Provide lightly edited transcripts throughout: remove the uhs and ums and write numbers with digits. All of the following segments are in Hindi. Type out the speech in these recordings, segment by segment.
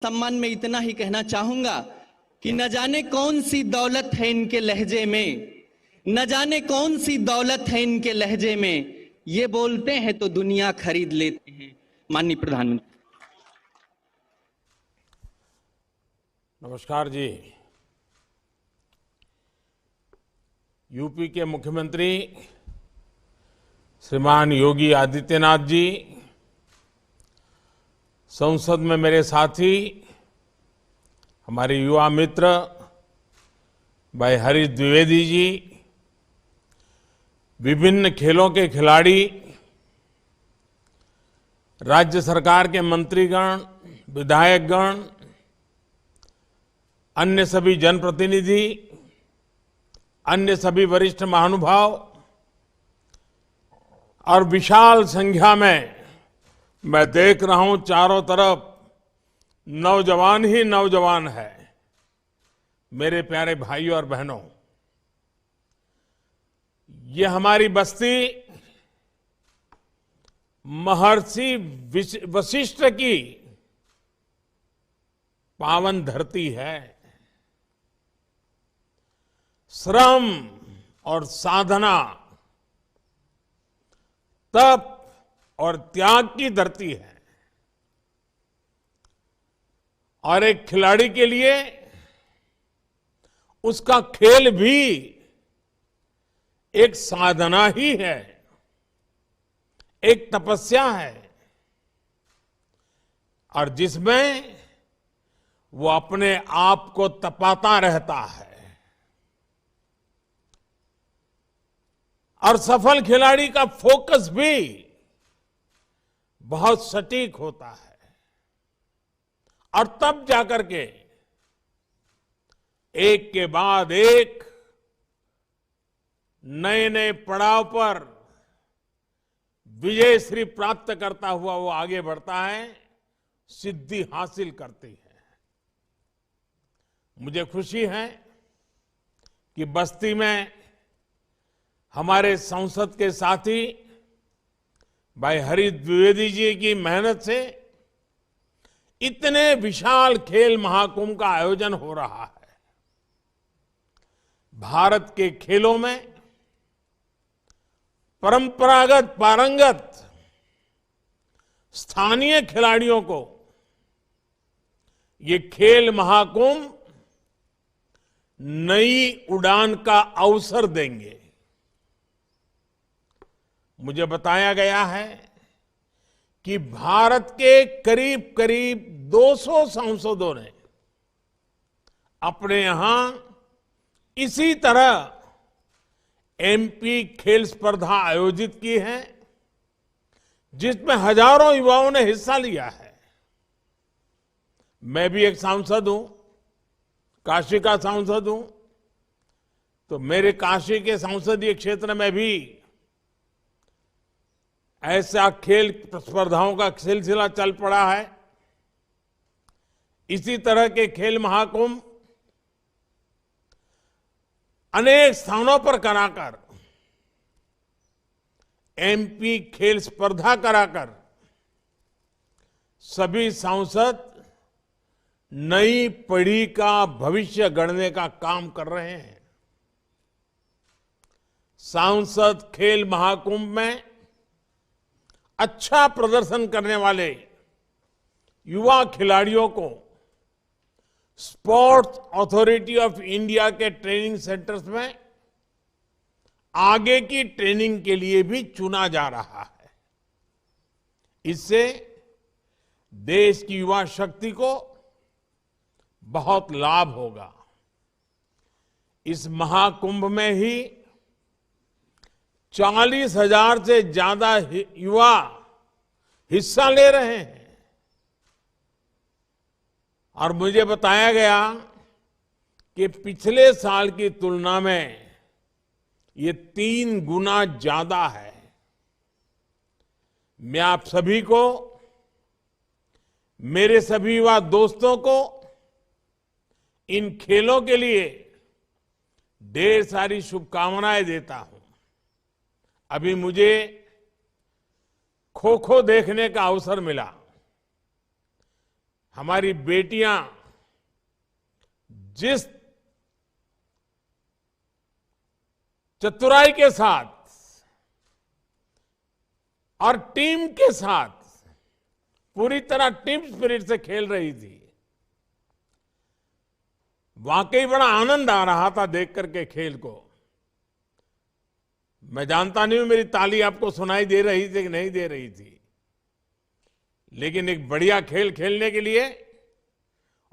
सम्मान में इतना ही कहना चाहूंगा कि न जाने कौन सी दौलत है इनके लहजे में, न जाने कौन सी दौलत है इनके लहजे में, ये बोलते हैं तो दुनिया खरीद लेते हैं। माननीय प्रधानमंत्री। नमस्कार जी। यूपी के मुख्यमंत्री श्रीमान योगी आदित्यनाथ जी, संसद में मेरे साथी, हमारे युवा मित्र भाई हरीश द्विवेदी जी, विभिन्न खेलों के खिलाड़ी, राज्य सरकार के मंत्रीगण, विधायकगण, अन्य सभी जनप्रतिनिधि, अन्य सभी वरिष्ठ महानुभाव और विशाल संख्या में मैं देख रहा हूं चारों तरफ नौजवान ही नौजवान है। मेरे प्यारे भाइयों और बहनों, ये हमारी बस्ती महर्षि वशिष्ठ की पावन धरती है। श्रम और साधना, तप और त्याग की धरती है। और एक खिलाड़ी के लिए उसका खेल भी एक साधना ही है, एक तपस्या है, और जिसमें वो अपने आप को तपाता रहता है। और सफल खिलाड़ी का फोकस भी बहुत सटीक होता है, और तब जाकर के एक के बाद एक नए नए पड़ाव पर विजयश्री प्राप्त करता हुआ वो आगे बढ़ता है, सिद्धि हासिल करती है। मुझे खुशी है कि बस्ती में हमारे संसद के साथी भाई हरीश द्विवेदी जी की मेहनत से इतने विशाल खेल महाकुंभ का आयोजन हो रहा है। भारत के खेलों में परंपरागत पारंगत स्थानीय खिलाड़ियों को ये खेल महाकुंभ नई उड़ान का अवसर देंगे। मुझे बताया गया है कि भारत के करीब करीब 200 सांसदों ने अपने यहां इसी तरह एमपी खेल स्पर्धा आयोजित की है, जिसमें हजारों युवाओं ने हिस्सा लिया है। मैं भी एक सांसद हूं, काशी का सांसद हूं, तो मेरे काशी के संसदीय क्षेत्र में भी ऐसा खेल स्पर्धाओं का सिलसिला चल पड़ा है। इसी तरह के खेल महाकुंभ अनेक स्थानों पर कराकर, एमपी खेल स्पर्धा कराकर सभी सांसद नई पीढ़ी का भविष्य गढ़ने का काम कर रहे हैं। सांसद खेल महाकुंभ में अच्छा प्रदर्शन करने वाले युवा खिलाड़ियों को स्पोर्ट्स अथॉरिटी ऑफ इंडिया के ट्रेनिंग सेंटर्स में आगे की ट्रेनिंग के लिए भी चुना जा रहा है। इससे देश की युवा शक्ति को बहुत लाभ होगा। इस महाकुंभ में ही 40,000 से ज्यादा युवा हिस्सा ले रहे हैं, और मुझे बताया गया कि पिछले साल की तुलना में ये 3 गुना ज्यादा है। मैं आप सभी को, मेरे सभी युवा दोस्तों को इन खेलों के लिए ढेर सारी शुभकामनाएं देता हूं। अभी मुझे खो खो देखने का अवसर मिला। हमारी बेटियां जिस चतुराई के साथ और टीम के साथ पूरी तरह टीम स्पिरिट से खेल रही थी, वाकई बड़ा आनंद आ रहा था देख करके खेल को। मैं जानता नहीं हूं मेरी ताली आपको सुनाई दे रही थी कि नहीं दे रही थी, लेकिन एक बढ़िया खेल खेलने के लिए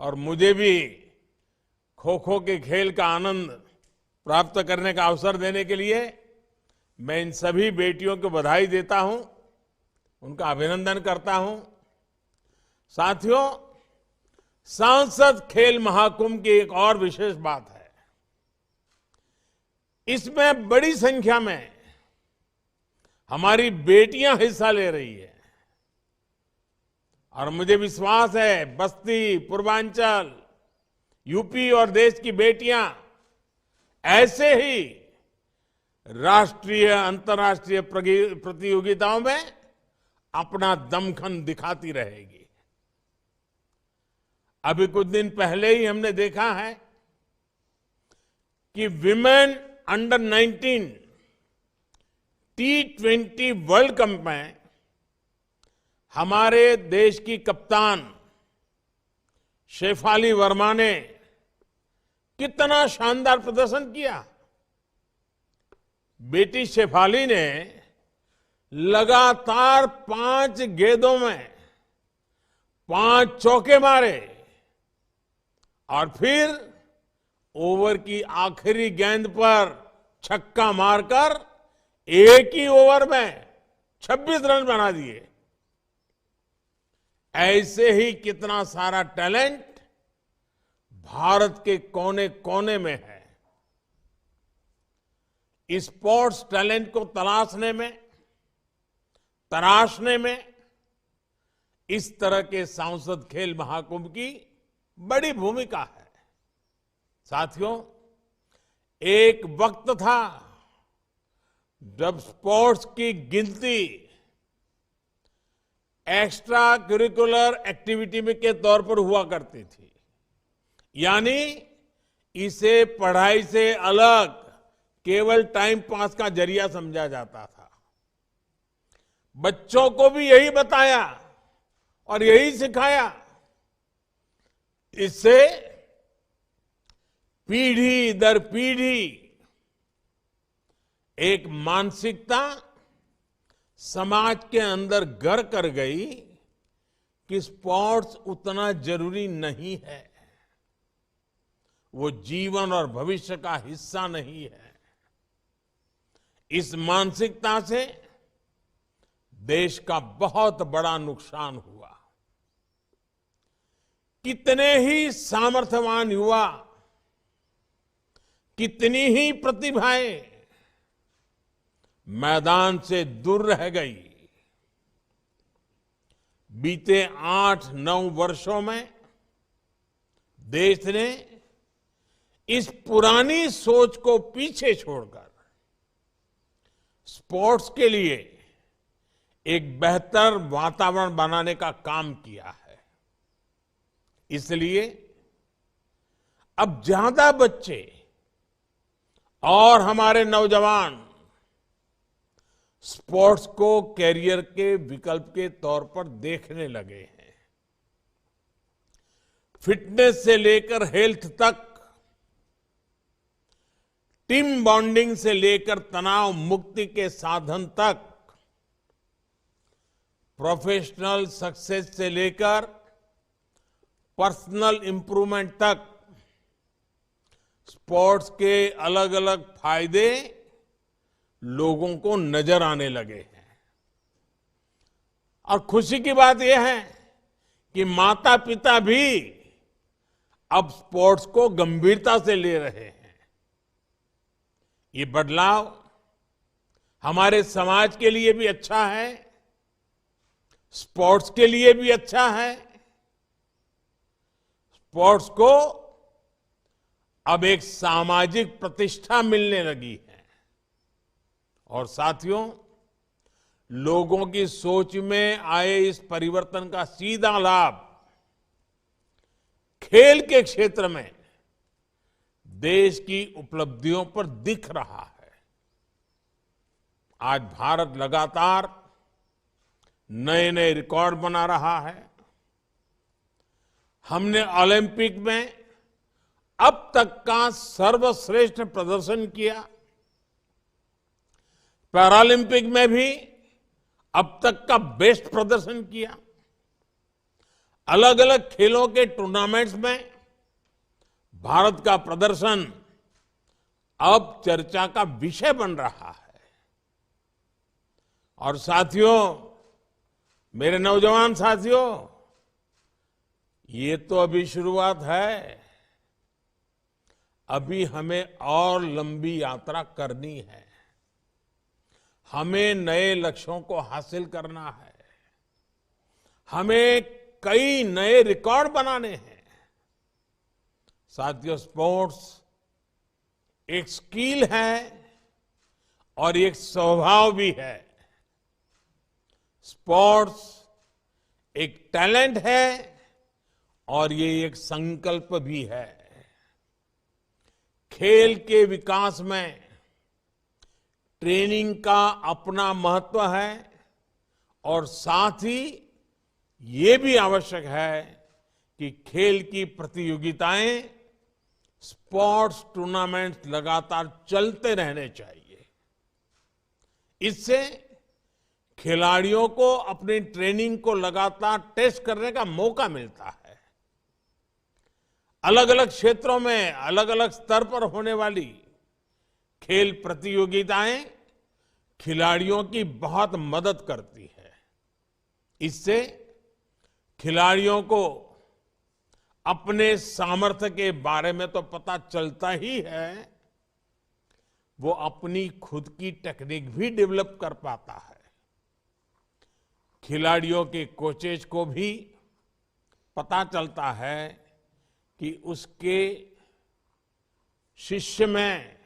और मुझे भी खो खो के खेल का आनंद प्राप्त करने का अवसर देने के लिए मैं इन सभी बेटियों को बधाई देता हूं, उनका अभिनंदन करता हूं। साथियों, सांसद खेल महाकुंभ की एक और विशेष बात है, इसमें बड़ी संख्या में हमारी बेटियां हिस्सा ले रही है और मुझे विश्वास है बस्ती, पूर्वांचल, यूपी और देश की बेटियां ऐसे ही राष्ट्रीय अंतर्राष्ट्रीय प्रतियोगिताओं में अपना दमखम दिखाती रहेगी। अभी कुछ दिन पहले ही हमने देखा है कि women under 19 T20 world cup में हमारे देश की कप्तान शेफाली वर्मा ने कितना शानदार प्रदर्शन किया। बेटी शेफाली ने लगातार 5 गेंदों में 5 चौके मारे और फिर ओवर की आखिरी गेंद पर छक्का मारकर एक ही ओवर में 26 रन बना दिए। ऐसे ही कितना सारा टैलेंट भारत के कोने कोने में है। स्पोर्ट्स टैलेंट को तराशने में इस तरह के सांसद खेल महाकुंभ की बड़ी भूमिका है। साथियों, एक वक्त था जब स्पोर्ट्स की गिनती एक्स्ट्रा करिकुलर एक्टिविटी में के तौर पर हुआ करती थी, यानी इसे पढ़ाई से अलग केवल टाइम पास का जरिया समझा जाता था। बच्चों को भी यही बताया और यही सिखाया। इससे पीढ़ी दर पीढ़ी एक मानसिकता समाज के अंदर घर कर गई कि स्पोर्ट्स उतना जरूरी नहीं है, वो जीवन और भविष्य का हिस्सा नहीं है। इस मानसिकता से देश का बहुत बड़ा नुकसान हुआ। कितने ही सामर्थ्यवान युवा, कितनी ही प्रतिभाएं मैदान से दूर रह गई। बीते 8-9 वर्षों में देश ने इस पुरानी सोच को पीछे छोड़कर स्पोर्ट्स के लिए एक बेहतर वातावरण बनाने का काम किया है। इसलिए अब ज्यादा बच्चे और हमारे नौजवान स्पोर्ट्स को कैरियर के विकल्प के तौर पर देखने लगे हैं। फिटनेस से लेकर हेल्थ तक, टीम बॉन्डिंग से लेकर तनाव मुक्ति के साधन तक, प्रोफेशनल सक्सेस से लेकर पर्सनल इंप्रूवमेंट तक स्पोर्ट्स के अलग अलग फायदे लोगों को नजर आने लगे हैं। और खुशी की बात यह है कि माता पिता भी अब स्पोर्ट्स को गंभीरता से ले रहे हैं। ये बदलाव हमारे समाज के लिए भी अच्छा है, स्पोर्ट्स के लिए भी अच्छा है। स्पोर्ट्स को अब एक सामाजिक प्रतिष्ठा मिलने लगी है और साथियों, लोगों की सोच में आए इस परिवर्तन का सीधा लाभ खेल के क्षेत्र में देश की उपलब्धियों पर दिख रहा है। आज भारत लगातार नए नए रिकॉर्ड बना रहा है। हमने ओलंपिक में अब तक का सर्वश्रेष्ठ प्रदर्शन किया। पैरालंपिक में भी अब तक का बेस्ट प्रदर्शन किया। अलग अलग खेलों के टूर्नामेंट्स में भारत का प्रदर्शन अब चर्चा का विषय बन रहा है। और साथियों, मेरे नौजवान साथियों, ये तो अभी शुरुआत है। अभी हमें और लंबी यात्रा करनी है। हमें नए लक्ष्यों को हासिल करना है। हमें कई नए रिकॉर्ड बनाने हैं। साथियों, स्पोर्ट्स एक स्किल है और एक स्वभाव भी है। स्पोर्ट्स एक टैलेंट है और ये एक संकल्प भी है। खेल के विकास में ट्रेनिंग का अपना महत्व है और साथ ही ये भी आवश्यक है कि खेल की प्रतियोगिताएं, स्पोर्ट्स टूर्नामेंट्स लगातार चलते रहने चाहिए। इससे खिलाड़ियों को अपनी ट्रेनिंग को लगातार टेस्ट करने का मौका मिलता है। अलग अलग क्षेत्रों में अलग अलग स्तर पर होने वाली खेल प्रतियोगिताएं खिलाड़ियों की बहुत मदद करती है। इससे खिलाड़ियों को अपने सामर्थ्य के बारे में तो पता चलता ही है, वो अपनी खुद की टेक्निक भी डेवलप कर पाता है। खिलाड़ियों के कोचेज को भी पता चलता है कि उसके शिष्य में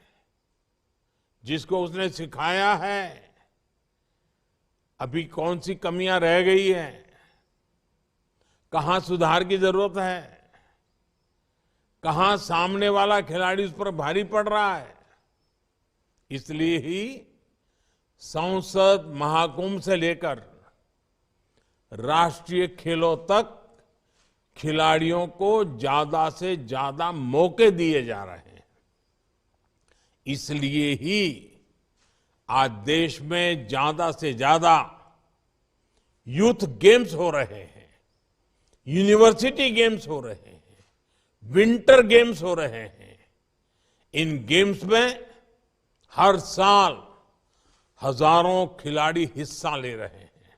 जिसको उसने सिखाया है अभी कौन सी कमियां रह गई है, कहां सुधार की जरूरत है, कहां सामने वाला खिलाड़ी उस पर भारी पड़ रहा है। इसलिए ही संसद महाकुंभ से लेकर राष्ट्रीय खेलों तक खिलाड़ियों को ज्यादा से ज्यादा मौके दिए जा रहे हैं। इसलिए ही आज देश में ज्यादा से ज्यादा यूथ गेम्स हो रहे हैं, यूनिवर्सिटी गेम्स हो रहे हैं, विंटर गेम्स हो रहे हैं। इन गेम्स में हर साल हजारों खिलाड़ी हिस्सा ले रहे हैं।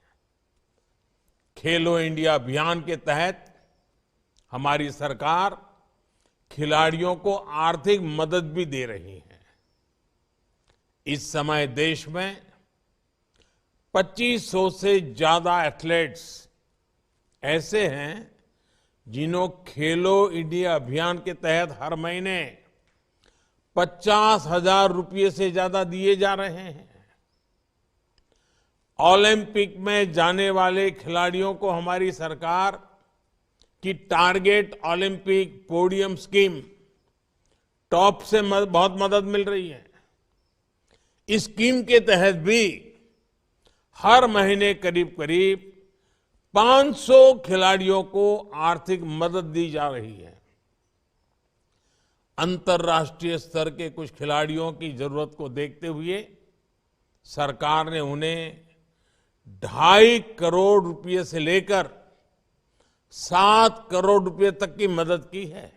खेलो इंडिया अभियान के तहत हमारी सरकार खिलाड़ियों को आर्थिक मदद भी दे रही है। इस समय देश में 2500 से ज्यादा एथलीट्स ऐसे हैं जिन्हों खेलो इंडिया अभियान के तहत हर महीने 50,000 रुपये से ज्यादा दिए जा रहे हैं। ओलंपिक में जाने वाले खिलाड़ियों को हमारी सरकार की target Olympic podium scheme top से बहुत मदद मिल रही है। इस स्कीम के तहत भी हर महीने करीब करीब 500 खिलाड़ियों को आर्थिक मदद दी जा रही है। अंतर्राष्ट्रीय स्तर के कुछ खिलाड़ियों की जरूरत को देखते हुए सरकार ने उन्हें 2.5 करोड़ रुपए से लेकर 7 करोड़ रुपए तक की मदद की है।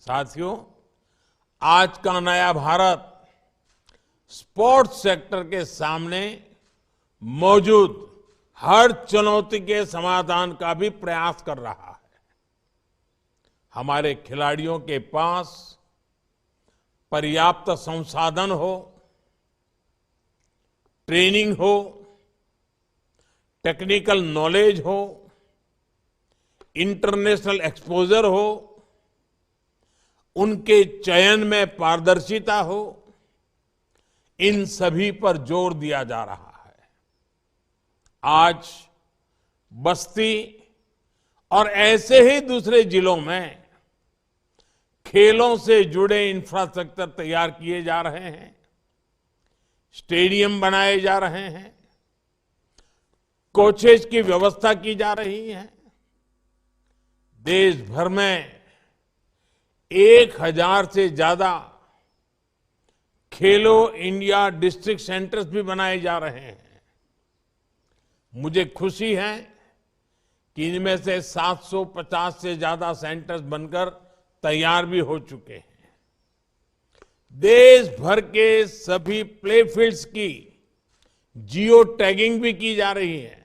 साथियों, आज का नया भारत स्पोर्ट्स सेक्टर के सामने मौजूद हर चुनौती के समाधान का भी प्रयास कर रहा है। हमारे खिलाड़ियों के पास पर्याप्त संसाधन हो, ट्रेनिंग हो, टेक्निकल नॉलेज हो, इंटरनेशनल एक्सपोजर हो, उनके चयन में पारदर्शिता हो, इन सभी पर जोर दिया जा रहा है। आज बस्ती और ऐसे ही दूसरे जिलों में खेलों से जुड़े इंफ्रास्ट्रक्चर तैयार किए जा रहे हैं, स्टेडियम बनाए जा रहे हैं, कोचेज की व्यवस्था की जा रही है। देश भर में 1000 से ज्यादा खेलो इंडिया डिस्ट्रिक्ट सेंटर्स भी बनाए जा रहे हैं। मुझे खुशी है कि इनमें से 750 से ज्यादा सेंटर्स बनकर तैयार भी हो चुके हैं। देश भर के सभी प्ले फील्ड्स की जियो टैगिंग भी की जा रही है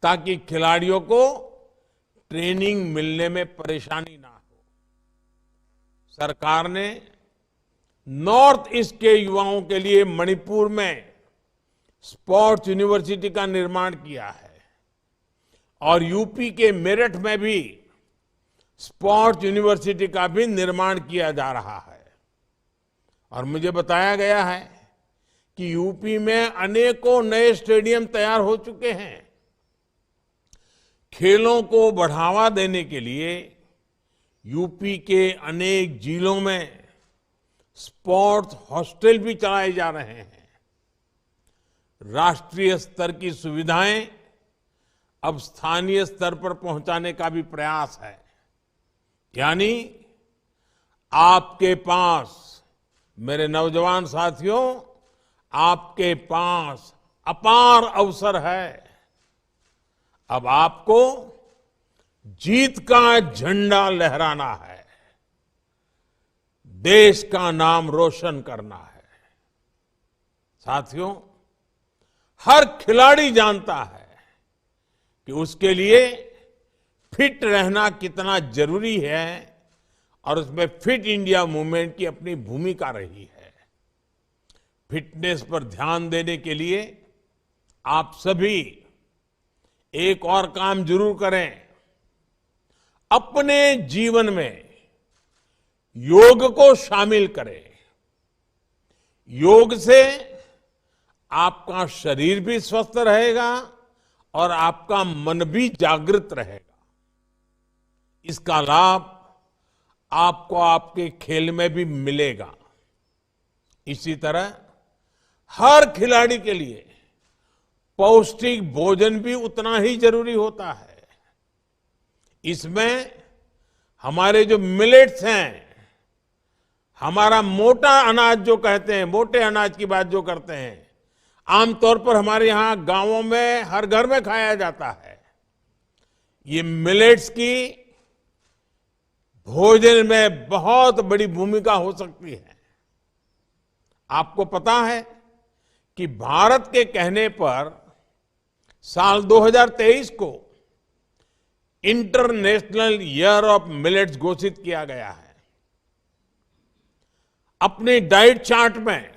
ताकि खिलाड़ियों को ट्रेनिंग मिलने में परेशानी ना हो। सरकार ने नॉर्थ ईस्ट के युवाओं के लिए मणिपुर में स्पोर्ट्स यूनिवर्सिटी का निर्माण किया है और यूपी के मेरठ में भी स्पोर्ट्स यूनिवर्सिटी का भी निर्माण किया जा रहा है। और मुझे बताया गया है कि यूपी में अनेकों नए स्टेडियम तैयार हो चुके हैं। खेलों को बढ़ावा देने के लिए यूपी के अनेक जिलों में स्पोर्ट्स हॉस्टल भी चलाए जा रहे हैं। राष्ट्रीय स्तर की सुविधाएं अब स्थानीय स्तर पर पहुंचाने का भी प्रयास है। यानी आपके पास, मेरे नौजवान साथियों, आपके पास अपार अवसर है। अब आपको जीत का झंडा लहराना है, देश का नाम रोशन करना है। साथियों, हर खिलाड़ी जानता है कि उसके लिए फिट रहना कितना जरूरी है और उसमें फिट इंडिया मूवमेंट की अपनी भूमिका रही है। फिटनेस पर ध्यान देने के लिए आप सभी एक और काम जरूर करें। अपने जीवन में योग को शामिल करें। योग से आपका शरीर भी स्वस्थ रहेगा और आपका मन भी जागृत रहेगा। इसका लाभ आपको आपके खेल में भी मिलेगा। इसी तरह हर खिलाड़ी के लिए पौष्टिक भोजन भी उतना ही जरूरी होता है। इसमें हमारे जो मिलेट्स हैं, हमारा मोटा अनाज जो कहते हैं, मोटे अनाज की बात जो करते हैं, आमतौर पर हमारे यहां गांवों में हर घर में खाया जाता है। ये मिलेट्स की भोजन में बहुत बड़ी भूमिका हो सकती है। आपको पता है कि भारत के कहने पर साल 2023 को इंटरनेशनल ईयर ऑफ मिलेट्स घोषित किया गया है। अपने डाइट चार्ट में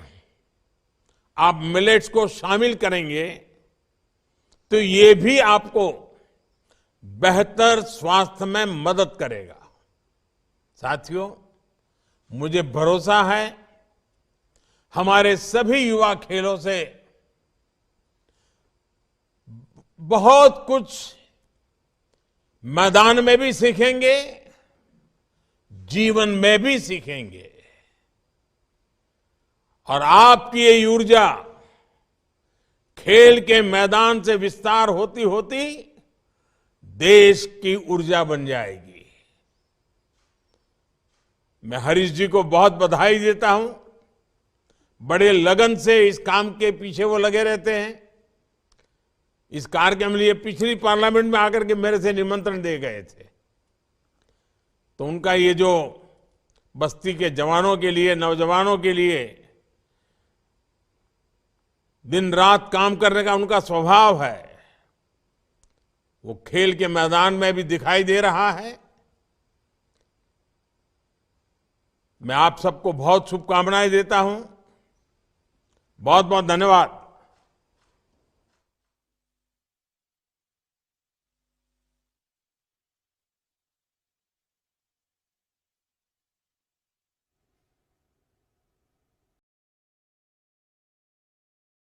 आप मिलेट्स को शामिल करेंगे तो ये भी आपको बेहतर स्वास्थ्य में मदद करेगा। साथियों, मुझे भरोसा है हमारे सभी युवा खेलों से बहुत कुछ मैदान में भी सीखेंगे, जीवन में भी सीखेंगे। और आपकी ये ऊर्जा खेल के मैदान से विस्तार होती होती देश की ऊर्जा बन जाएगी। मैं हरीश जी को बहुत बधाई देता हूं। बड़े लगन से इस काम के पीछे वो लगे रहते हैं। इस कार्यक्रम के लिए पिछली पार्लियामेंट में आकर के मेरे से निमंत्रण दे गए थे, तो उनका ये जो बस्ती के जवानों के लिए, नौजवानों के लिए दिन रात काम करने का उनका स्वभाव है, वो खेल के मैदान में भी दिखाई दे रहा है। मैं आप सबको बहुत शुभकामनाएं देता हूं। बहुत बहुत धन्यवाद।